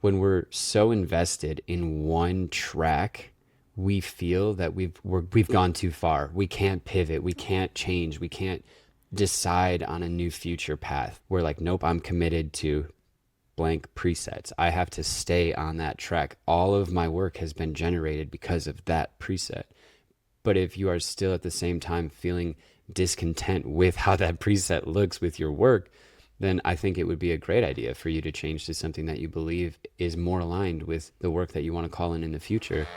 When we're so invested in one track, we feel that we've gone too far. We can't pivot. We can't change. We can't decide on a new future path. We're like, nope, I'm committed to blank presets. I have to stay on that track. All of my work has been generated because of that preset. But if you are still at the same time feeling discontent with how that preset looks with your work, then I think it would be a great idea for you to change to something that you believe is more aligned with the work that you want to call in the future.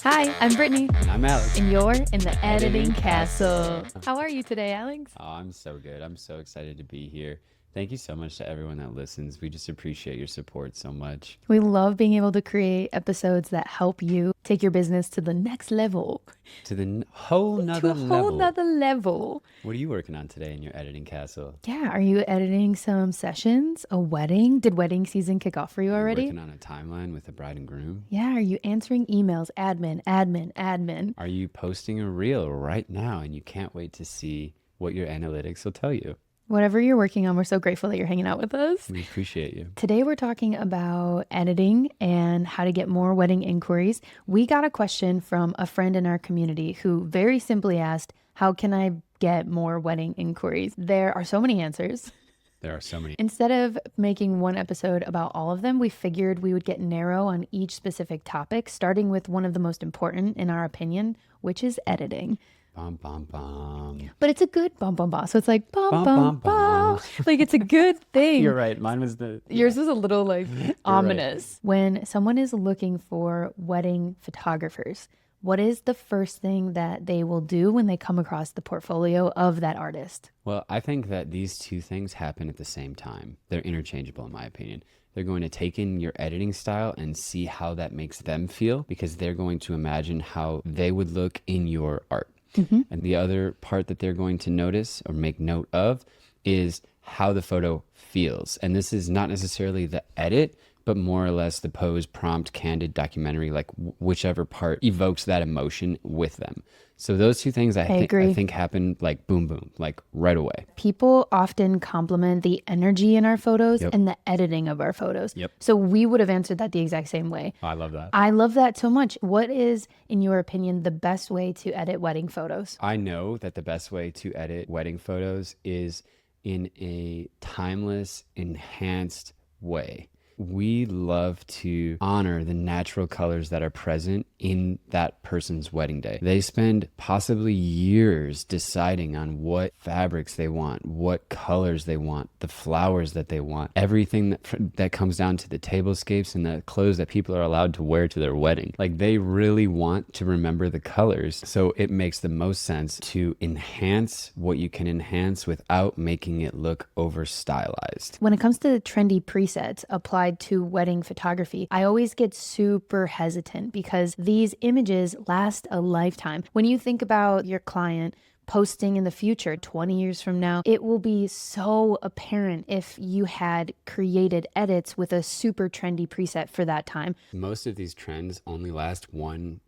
Hi, I'm Brittany, And I'm Alex. and you're in the Editing Castle. How are you today, Alex? Oh, I'm so good. I'm so excited to be here. Thank you so much to everyone that listens. We just appreciate your support so much. We love being able to create episodes that help you take your business to the next level, To the whole to nother a whole level. nother level. What are you working on today in your editing castle? Yeah, are you editing some sessions? A wedding? Did wedding season kick off for you already? Working on a timeline with the bride and groom? Yeah, are you answering emails? Admin. Are you posting a reel right now and you can't wait to see what your analytics will tell you? Whatever you're working on, we're so grateful that you're hanging out with us. We appreciate you. Today, we're talking about editing and how to get more wedding inquiries. We got a question from a friend in our community who very simply asked, how can I get more wedding inquiries? There are so many answers. There are so many. Instead of making one episode about all of them, we figured we would get narrow on each specific topic, starting with one of the most important, in our opinion, which is editing. Bum, bum, bum. But it's a good bum, bum, bum. So it's like bum, Bum, bum, bum, bum. bum. Like it's a good thing. You're right. Mine was the... Yours was a little like ominous. When someone is looking for wedding photographers, what is the first thing that they will do when they come across the portfolio of that artist? Well, I think that these two things happen at the same time. They're interchangeable, in my opinion. They're going to take in your editing style and see how that makes them feel, because they're going to imagine how they would look in your art. And the other part that they're going to notice or make note of is how the photo feels. And this is not necessarily the edit, but more or less the pose, prompt, candid, documentary, like whichever part evokes that emotion with them. So those two things I agree. think happen like boom, boom, like right away. People often compliment the energy in our photos Yep. and the editing of our photos. Yep. So we would have answered that the exact same way. I love that. I love that so much. What is, in your opinion, the best way to edit wedding photos? I know that the best way to edit wedding photos is in a timeless, enhanced way. We love to honor the natural colors that are present in that person's wedding day. They spend possibly years deciding on what fabrics they want, what colors they want, the flowers that they want, everything that comes down to the tablescapes and the clothes that people are allowed to wear to their wedding. Like, they really want to remember the colors. So it makes the most sense to enhance what you can enhance without making it look over stylized. When it comes to trendy presets applied to wedding photography, I always get super hesitant because these images last a lifetime. When you think about your client posting in the future, 20 years from now, it will be so apparent if you had created edits with a super trendy preset for that time. Most of these trends only last one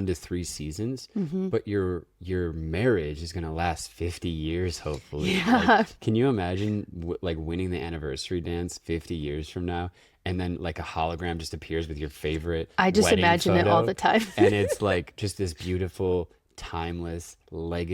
to 3 seasons, but your marriage is going to last 50 years, hopefully. Yeah. Like, can you imagine like winning the anniversary dance 50 years from now, and then like a hologram just appears with your favorite I just wedding imagine it photo, all the time. and it's like just this beautiful, timeless,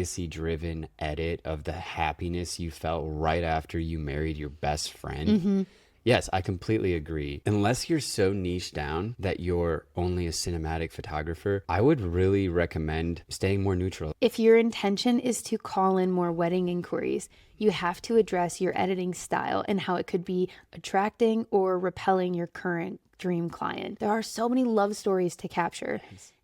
legacy-driven edit of the happiness you felt right after you married your best friend. Yes, I completely agree. Unless you're so niche down that you're only a cinematic photographer, I would really recommend staying more neutral. If your intention is to call in more wedding inquiries, you have to address your editing style and how it could be attracting or repelling your current dream client. There are so many love stories to capture.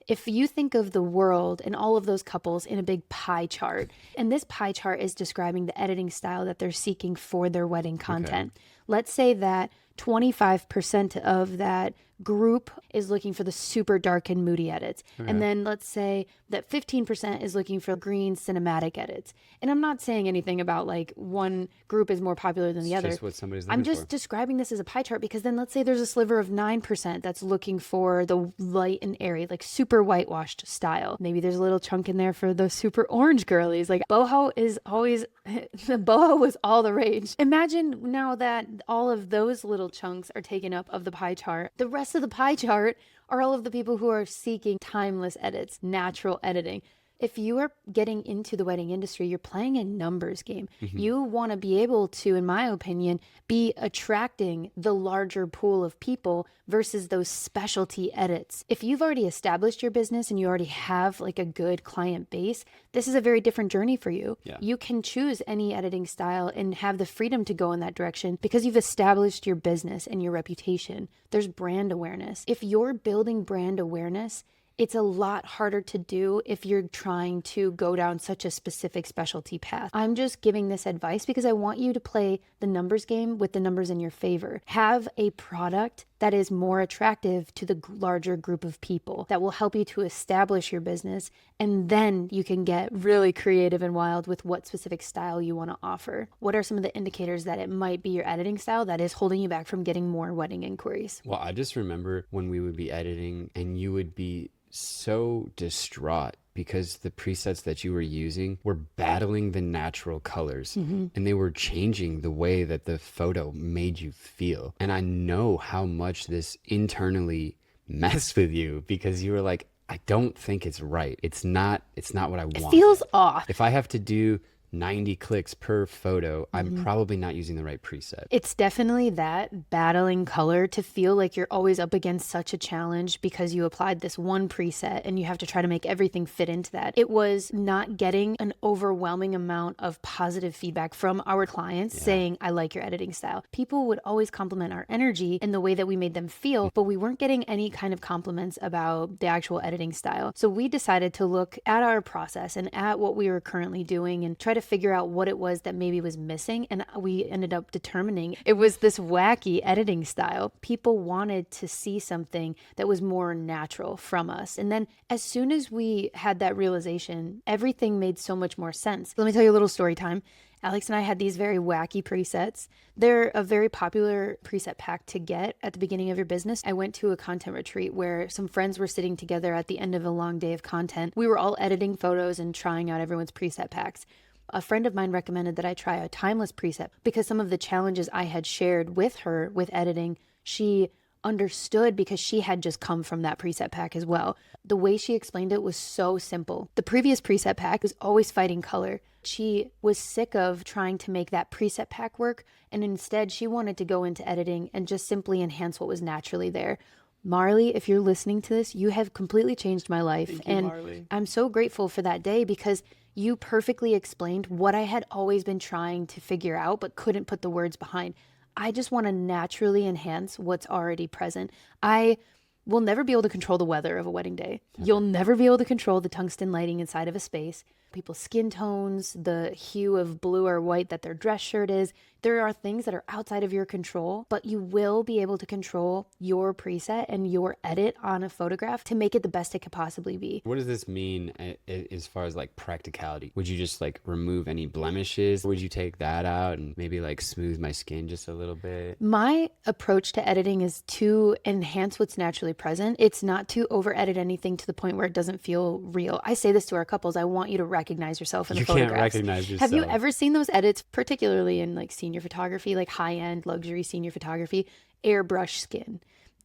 If you think of the world and all of those couples in a big pie chart, and this pie chart is describing the editing style that they're seeking for their wedding content. Let's say that 25% of that group is looking for the super dark and moody edits. Okay. And then let's say that 15% is looking for green cinematic edits. And I'm not saying anything about like one group is more popular than the other. Just what somebody's looking I'm just describing this as a pie chart, because then let's say there's a sliver of 9% that's looking for the light and airy, like super whitewashed style. Maybe there's a little chunk in there for the super orange girlies. Like boho is always, the boho was all the rage. Imagine now that all of those little chunks are taken up of the pie chart. The rest of the pie chart are all of the people who are seeking timeless edits, natural editing. If you are getting into the wedding industry, you're playing a numbers game. Mm-hmm. You want to be able to, in my opinion, be attracting the larger pool of people versus those specialty edits. If you've already established your business and you already have like a good client base, this is a very different journey for you. Yeah. You can choose any editing style and have the freedom to go in that direction because you've established your business and your reputation. There's brand awareness. If you're building brand awareness, it's a lot harder to do if you're trying to go down such a specific specialty path. I'm just giving this advice because I want you to play the numbers game with the numbers in your favor. Have a product that is more attractive to the larger group of people that will help you to establish your business, and then you can get really creative and wild with what specific style you want to offer. What are some of the indicators that it might be your editing style that is holding you back from getting more wedding inquiries? Well, I just remember when we would be editing and you would be so distraught because the presets that you were using were battling the natural colors, mm-hmm. and they were changing the way that the photo made you feel. And I know how much this internally messed with you because you were like, I don't think it's right. It's not what I want. It feels off. If I have to do 90 clicks per photo, I'm probably not using the right preset. It's definitely that battling color to feel like you're always up against such a challenge because you applied this one preset and you have to try to make everything fit into that. It was not getting an overwhelming amount of positive feedback from our clients saying, I like your editing style. People would always compliment our energy and the way that we made them feel, but we weren't getting any kind of compliments about the actual editing style. So we decided to look at our process and at what we were currently doing and try to figure out what it was that maybe was missing. And we ended up determining it was this wacky editing style. People wanted to see something that was more natural from us. And then as soon as we had that realization, everything made so much more sense. Let me tell you a little story time. Alex and I had these very wacky presets. They're a very popular preset pack to get at the beginning of your business. I went to a content retreat where some friends were sitting together at the end of a long day of content. We were all editing photos and trying out everyone's preset packs. A friend of mine recommended that I try a timeless preset because some of the challenges I had shared with her with editing, she understood because she had just come from that preset pack as well. The way she explained it was so simple. The previous preset pack was always fighting color. She was sick of trying to make that preset pack work, and instead she wanted to go into editing and just simply enhance what was naturally there. Marley, if you're listening to this, you have completely changed my life. Thank you, Marley. I'm so grateful for that day because you perfectly explained what I had always been trying to figure out but couldn't put the words behind. I just want to naturally enhance what's already present. I will never be able to control the weather of a wedding day. Okay. You'll never be able to control the tungsten lighting inside of a space, people's skin tones, the hue of blue or white that their dress shirt is. There are things that are outside of your control, but you will be able to control your preset and your edit on a photograph to make it the best it could possibly be. What does this mean as far as like practicality? Would you just like remove any blemishes? Would you take that out and maybe like smooth my skin just a little bit? My approach to editing is to enhance what's naturally present. It's not to over edit anything to the point where it doesn't feel real. I say this to our couples. I want you to recognize yourself in the photographs. You can't recognize yourself. Have you ever seen those edits, particularly in like senior photography, like high-end luxury senior photography, airbrush skin?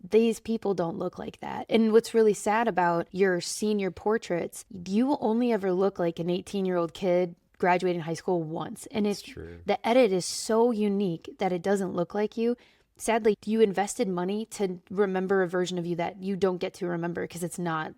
These people don't look like that. And what's really sad about your senior portraits, you will only ever look like an 18-year-old kid graduating high school once. And if the edit is so unique that it doesn't look like you, sadly, you invested money to remember a version of you that you don't get to remember because it's not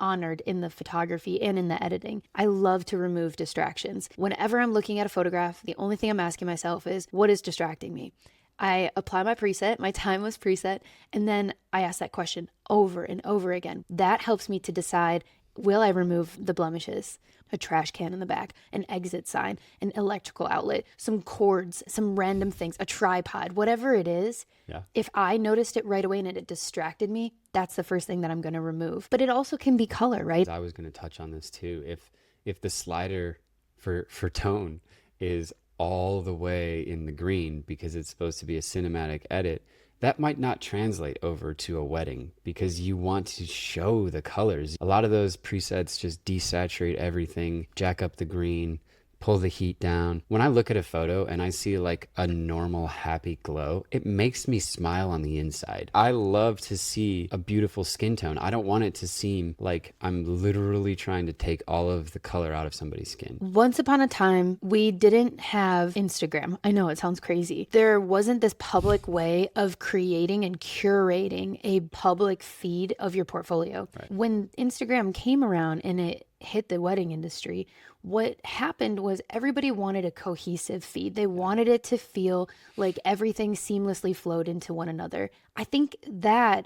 honored in the photography and in the editing. I love to remove distractions. Whenever I'm looking at a photograph, the only thing I'm asking myself is, what is distracting me? I apply my preset, my timeless preset, and then I ask that question over and over again. That helps me to decide Will I remove the blemishes? A trash can in the back, an exit sign, an electrical outlet, some cords, some random things, a tripod, whatever it is. Yeah. If I noticed it right away and it distracted me, that's the first thing that I'm going to remove. But it also can be color, right? I was going to touch on this too. If the slider for tone is all the way in the green because it's supposed to be a cinematic edit, that might not translate over to a wedding because you want to show the colors. A lot of those presets just desaturate everything, jack up the green, pull the heat down. When I look at a photo and I see like a normal happy glow, it makes me smile on the inside. I love to see a beautiful skin tone. I don't want it to seem like I'm literally trying to take all of the color out of somebody's skin. Once upon a time, we didn't have Instagram. I know it sounds crazy. There wasn't this public way of creating and curating a public feed of your portfolio. Right. When Instagram came around and it hit the wedding industry, what happened was everybody wanted a cohesive feed. They wanted it to feel like everything seamlessly flowed into one another. I think that,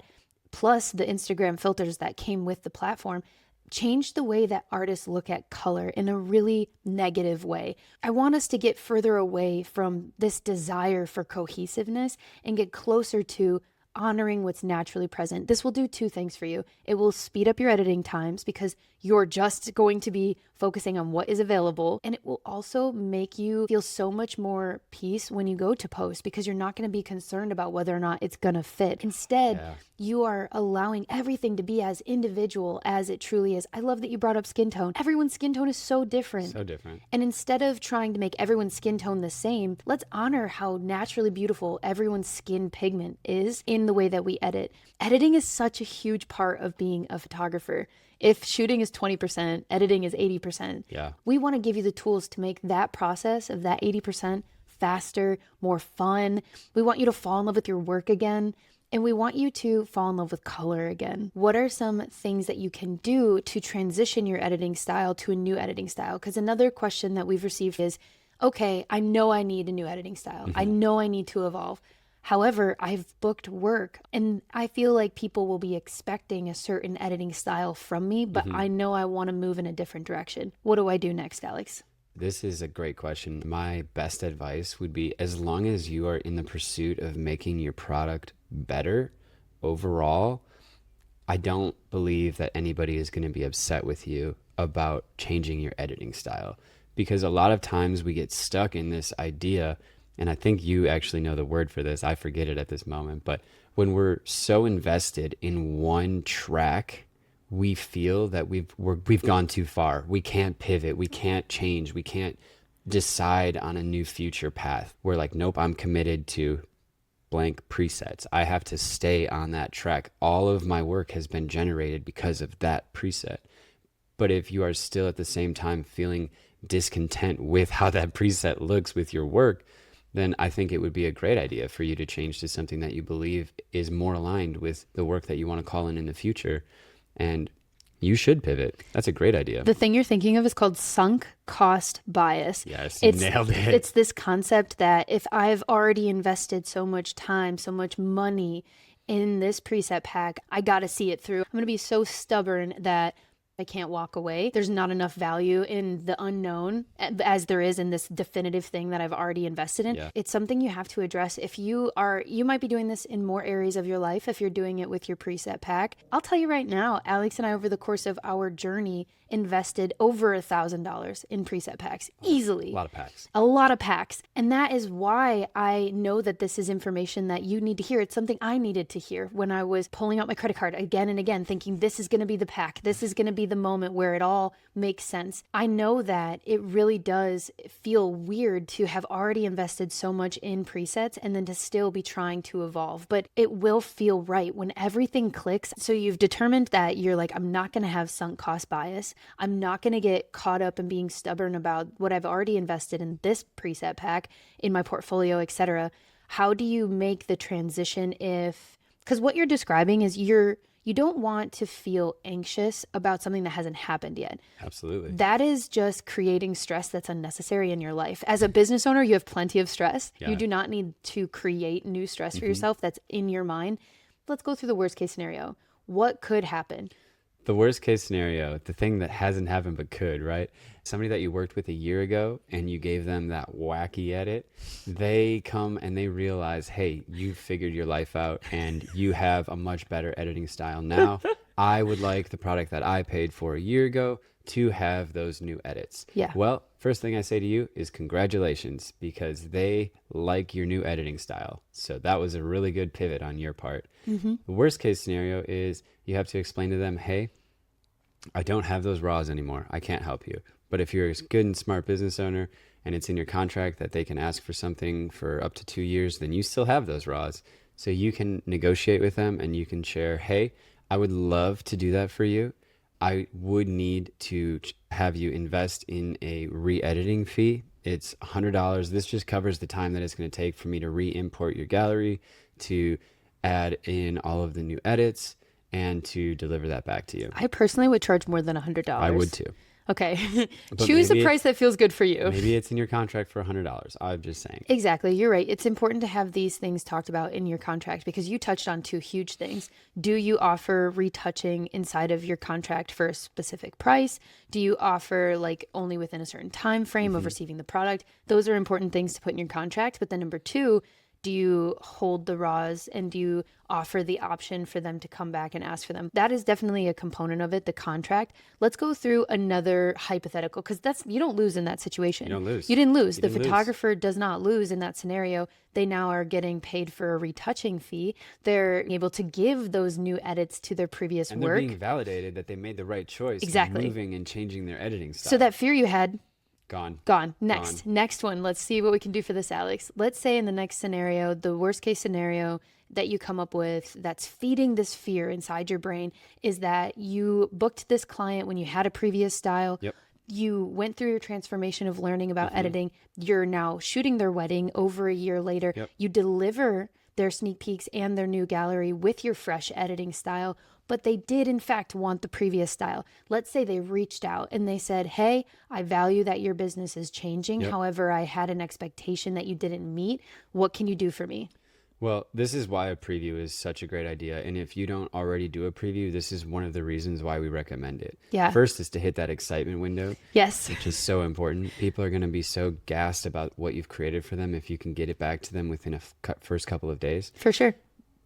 plus the Instagram filters that came with the platform, changed the way that artists look at color in a really negative way. I want us to get further away from this desire for cohesiveness and get closer to honoring what's naturally present. This will do two things for you. It will speed up your editing times because you're just going to be focusing on what is available. And it will also make you feel so much more peace when you go to post because you're not going to be concerned about whether or not it's going to fit. Instead, you are allowing everything to be as individual as it truly is. I love that you brought up skin tone. Everyone's skin tone is so different. So different. And instead of trying to make everyone's skin tone the same, let's honor how naturally beautiful everyone's skin pigment is in the way that we edit. Editing is such a huge part of being a photographer. If shooting is 20%, editing is 80%. Yeah. We want to give you the tools to make that process of that 80% faster, more fun. We want you to fall in love with your work again. And we want you to fall in love with color again. What are some things that you can do to transition your editing style to a new editing style? Because another question that we've received is, okay, I know I need a new editing style. I know I need to evolve. However, I've booked work and I feel like people will be expecting a certain editing style from me, but I know I want to move in a different direction. What do I do next, Alex? This is a great question. My best advice would be, as long as you are in the pursuit of making your product better overall, I don't believe that anybody is going to be upset with you about changing your editing style. Because a lot of times we get stuck in this idea, and I think you actually know the word for this, I forget it at this moment, but when we're so invested in one track, we feel that we've gone too far. We can't pivot. We can't change. We can't decide on a new future path. We're like, nope, I'm committed to blank presets. I have to stay on that track. All of my work has been generated because of that preset. But if you are still at the same time feeling discontent with how that preset looks with your work, then I think it would be a great idea for you to change to something that you believe is more aligned with the work that you want to call in the future. And you should pivot. That's a great idea. The thing you're thinking of is called sunk cost bias. Yes, nailed it. It's this concept that if I've already invested so much time, so much money in this preset pack, I got to see it through. I'm going to be so stubborn that I can't walk away. There's not enough value in the unknown as there is in this definitive thing that I've already invested in. Yeah. It's something you have to address. If you might be doing this in more areas of your life if you're doing it with your preset pack. I'll tell you right now, Alex and I, over the course of our journey, invested over $1,000 in preset packs easily. A lot of packs. A lot of packs. And that is why I know that this is information that you need to hear. It's something I needed to hear when I was pulling out my credit card again and again, thinking this is going to be the pack. This is going to be the moment where it all makes sense. I know that it really does feel weird to have already invested so much in presets and then to still be trying to evolve, but it will feel right when everything clicks. So you've determined that you're like, I'm not going to have sunk cost bias. I'm not going to get caught up in being stubborn about what I've already invested in this preset pack, in my portfolio, etc. How do you make the transition because what you're describing is you don't want to feel anxious about something that hasn't happened yet. Absolutely. That is just creating stress that's unnecessary in your life. As a business owner, you have plenty of stress. Yeah. You do not need to create new stress for yourself that's in your mind. Let's go through the worst case scenario. What could happen? The worst case scenario, the thing that hasn't happened but could, right? Somebody that you worked with a year ago and you gave them that wacky edit, they come and they realize, hey, you figured your life out and you have a much better editing style now. I would like the product that I paid for a year ago to have those new edits. Yeah. Well, first thing I say to you is congratulations, because they like your new editing style. So that was a really good pivot on your part. The worst case scenario is you have to explain to them, hey, I don't have those raws anymore. I can't help you. But if you're a good and smart business owner and it's in your contract that they can ask for something for up to 2 years, then you still have those raws. So you can negotiate with them and you can share, hey, I would love to do that for you. I would need to have you invest in a re-editing fee. It's $100. This just covers the time that it's going to take for me to re-import your gallery, to add in all of the new edits, and to deliver that back to you. I personally would charge more than $100. I would too. Okay. But Choose a maybe price that feels good for you. Maybe it's in your contract for $100. I'm just saying. Exactly. You're right. It's important to have these things talked about in your contract, because you touched on two huge things. Do you offer retouching inside of your contract for a specific price? Do you offer like only within a certain time frame of receiving the product? Those are important things to put in your contract. But then number two, do you hold the raws and do you offer the option for them to come back and ask for them? That is definitely a component of it, the contract. Let's go through another hypothetical, because you don't lose in that situation. You don't lose. You didn't lose. The didn't lose. photographer does not lose in that scenario. They now are getting paid for a retouching fee. They're able to give those new edits to their previous And work. they're being validated that they made the right choice. Exactly. Moving and changing their editing style. So that fear you had, Gone. Next one. Let's see what we can do for this, Alex. Let's say in the next scenario, the worst case scenario that you come up with that's feeding this fear inside your brain is that you booked this client when you had a previous style. Yep. You went through your transformation of learning about editing. You're now shooting their wedding over a year later. Yep. You deliver their sneak peeks and their new gallery with your fresh editing style, but they did in fact want the previous style. Let's say they reached out and they said, hey, I value that your business is changing. Yep. However, I had an expectation that you didn't meet. What can you do for me? Well, this is why a preview is such a great idea. And if you don't already do a preview, this is one of the reasons why we recommend it. Yeah. First is to hit that excitement window. Yes. Which is so important. People are going to be so gassed about what you've created for them if you can get it back to them within a first couple of days. For sure.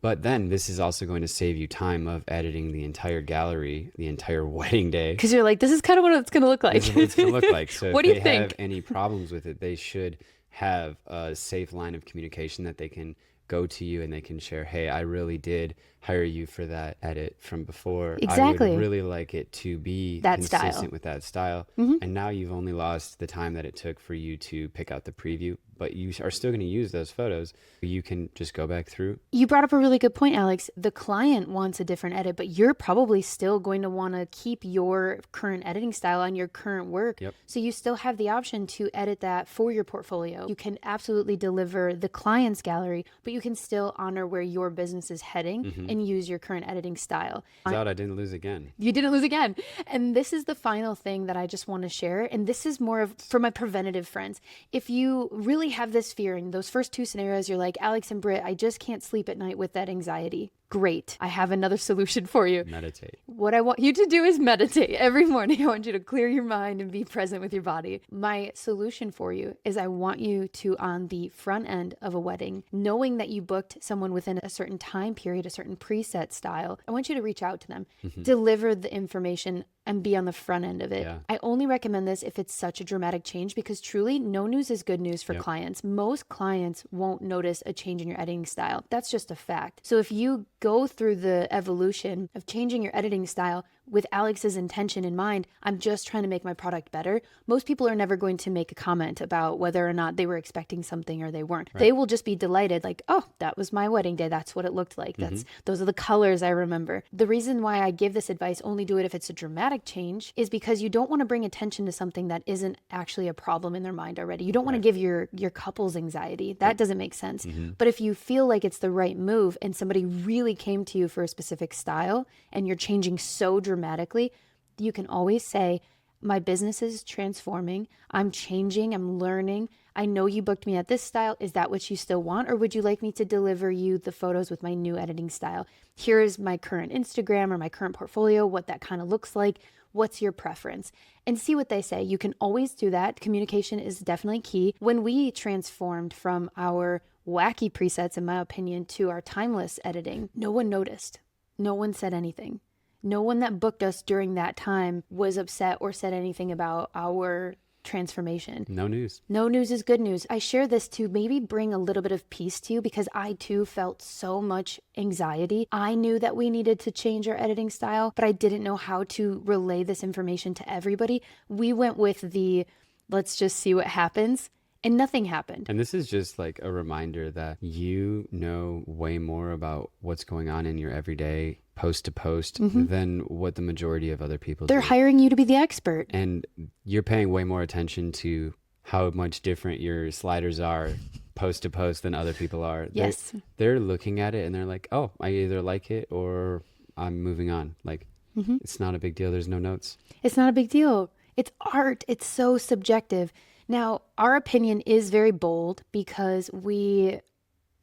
But then this is also going to save you time of editing the entire gallery, the entire wedding day. Because you're like, this is kind of what it's going to look like. This is what it's going to look like. So What if do you they think? have any problems with it, they should have a safe line of communication that they can go to you and they can share, hey, I really did hire you for that edit from before. Exactly. I would really like it to be That consistent style. with that style. And now you've only lost the time that it took for you to pick out the preview, but you are still going to use those photos. You can just go back through. You brought up a really good point, Alex. The client wants a different edit, but you're probably still going to want to keep your current editing style on your current work. Yep. So you still have the option to edit that for your portfolio. You can absolutely deliver the client's gallery, but you can still honor where your business is heading and use your current editing style. Out, I didn't lose again. You didn't lose again. And this is the final thing that I just want to share. And this is more of for my preventative friends. If you really have this fear in those first two scenarios, you're like, Alex and Britt, I just can't sleep at night with that anxiety. Great. I have another solution for you. Meditate. What I want you to do is meditate every morning. I want you to clear your mind and be present with your body. My solution for you is I want you to, on the front end of a wedding, knowing that you booked someone within a certain time period, a certain preset style, I want you to reach out to them, deliver the information and be on the front end of it. Yeah. I only recommend this if it's such a dramatic change, because truly no news is good news for clients. Most clients won't notice a change in your editing style. That's just a fact. So if you go through the evolution of changing your editing style with Alex's intention in mind, I'm just trying to make my product better, most people are never going to make a comment about whether or not they were expecting something or they weren't. Right. They will just be delighted, like, oh, that was my wedding day. That's what it looked like. Those are the colors I remember. The reason why I give this advice, only do it if it's a dramatic change, is because you don't want to bring attention to something that isn't actually a problem in their mind already. You don't want to give your couples anxiety. That doesn't make sense. But if you feel like it's the right move and somebody really came to you for a specific style and you're changing so dramatically, you can always say, my business is transforming. I'm changing. I'm learning. I know you booked me at this style. Is that what you still want? Or would you like me to deliver you the photos with my new editing style? Here is my current Instagram or my current portfolio, what that kind of looks like. What's your preference? And see what they say. You can always do that. Communication is definitely key. When we transformed from our wacky presets, in my opinion, to our timeless editing, no one noticed. No one said anything. No one that booked us during that time was upset or said anything about our transformation. No news. No news is good news. I share this to maybe bring a little bit of peace to you because I too felt so much anxiety. I knew that we needed to change our editing style, but I didn't know how to relay this information to everybody. We went with the let's just see what happens. And nothing happened. And this is just like a reminder that you know way more about what's going on in your everyday post to post than what the majority of other people They're do. hiring you to be the expert. And you're paying way more attention to how much different your sliders are post to post than other people are. Yes. They're looking at it and they're like, oh, I either like it or I'm moving on. Like, it's not a big deal. There's no notes. It's not a big deal. It's art. It's so subjective. Now, our opinion is very bold because we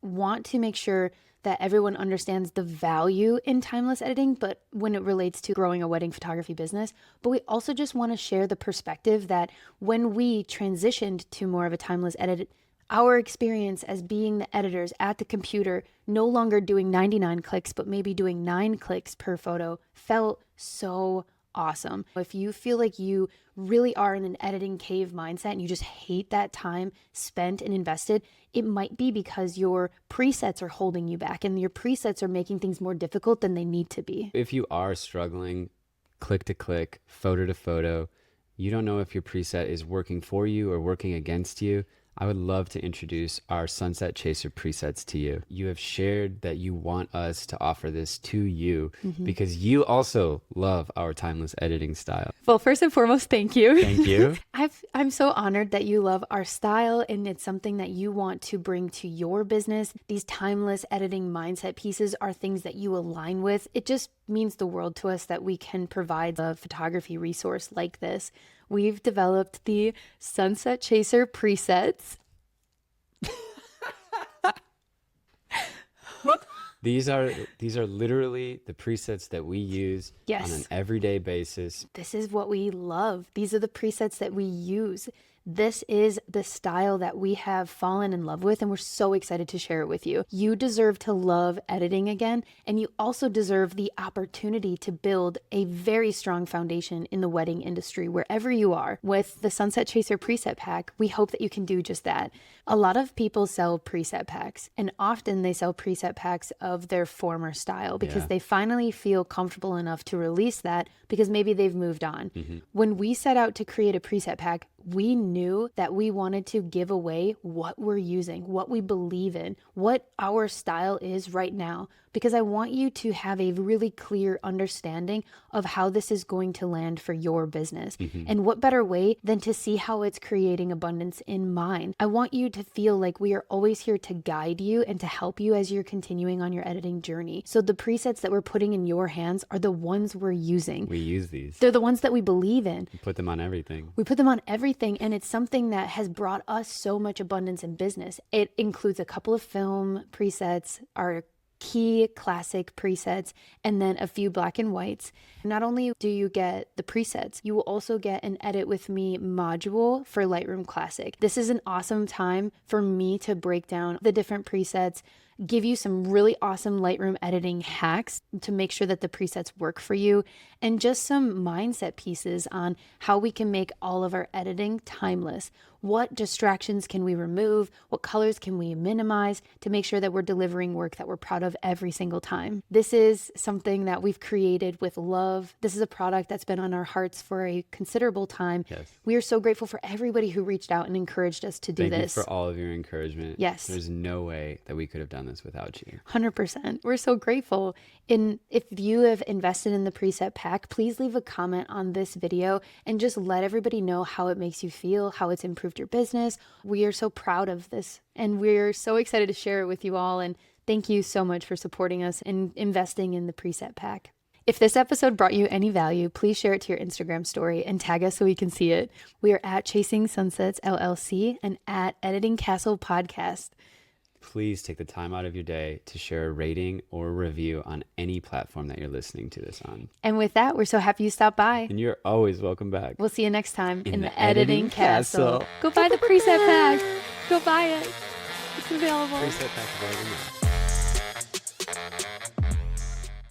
want to make sure that everyone understands the value in timeless editing, but when it relates to growing a wedding photography business, but we also just want to share the perspective that when we transitioned to more of a timeless edit, our experience as being the editors at the computer, no longer doing 99 clicks, but maybe doing 9 clicks per photo, felt so awesome. If you feel like you really are in an editing cave mindset and you just hate that time spent and invested, it might be because your presets are holding you back and your presets are making things more difficult than they need to be. If you are struggling click to click, photo to photo, you don't know if your preset is working for you or working against you, I would love to introduce our Sunset Chaser presets to you. You have shared that you want us to offer this to you because you also love our timeless editing style. Well, first and foremost, thank you. Thank you. I'm so honored that you love our style and it's something that you want to bring to your business. These timeless editing mindset pieces are things that you align with. It just means the world to us that we can provide a photography resource like this. We've developed the Sunset Chaser presets. These are literally the presets that we use on an everyday basis. This is what we love. These are the presets that we use. This is the style that we have fallen in love with, and we're so excited to share it with you. You deserve to love editing again, and you also deserve the opportunity to build a very strong foundation in the wedding industry wherever you are. With the Sunset Chaser preset pack, we hope that you can do just that. A lot of people sell preset packs, and often they sell preset packs of their former style because they finally feel comfortable enough to release that because maybe they've moved on. When we set out to create a preset pack, we knew that we wanted to give away what we're using, what we believe in, what our style is right now, because I want you to have a really clear understanding of how this is going to land for your business. And what better way than to see how it's creating abundance in mine. I want you to feel like we are always here to guide you and to help you as you're continuing on your editing journey. So the presets that we're putting in your hands are the ones we're using. We use these. They're the ones that we believe in. We put them on everything. We put them on everything, and it's something that has brought us so much abundance in business. It includes a couple of film presets, our key classic presets, and then a few black and whites. Not only do you get the presets, you will also get an Edit With Me module for Lightroom Classic. This is an awesome time for me to break down the different presets, give you some really awesome Lightroom editing hacks to make sure that the presets work for you, and just some mindset pieces on how we can make all of our editing timeless. What distractions can we remove? What colors can we minimize to make sure that we're delivering work that we're proud of every single time? This is something that we've created with love. This is a product that's been on our hearts for a considerable time. Yes. We are so grateful for everybody who reached out and encouraged us to do this. Thank you for all of your encouragement. Yes. There's no way that we could have done this without you. 100%. We're so grateful. And if you have invested in the preset pack, please leave a comment on this video and just let everybody know how it makes you feel, how it's improved your business. We are so proud of this and we're so excited to share it with you all. And thank you so much for supporting us and investing in the preset pack. If this episode brought you any value, please share it to your Instagram story and tag us so we can see it. We are at Chasing Sunsets LLC and at Editing Castle Podcast. Please take the time out of your day to share a rating or a review on any platform that you're listening to this on. And with that, we're so happy you stopped by. And you're always welcome back. We'll see you next time In in the the Editing Editing Castle. Castle. Go buy the preset pack. Go buy it. It's available. Preset pack available now.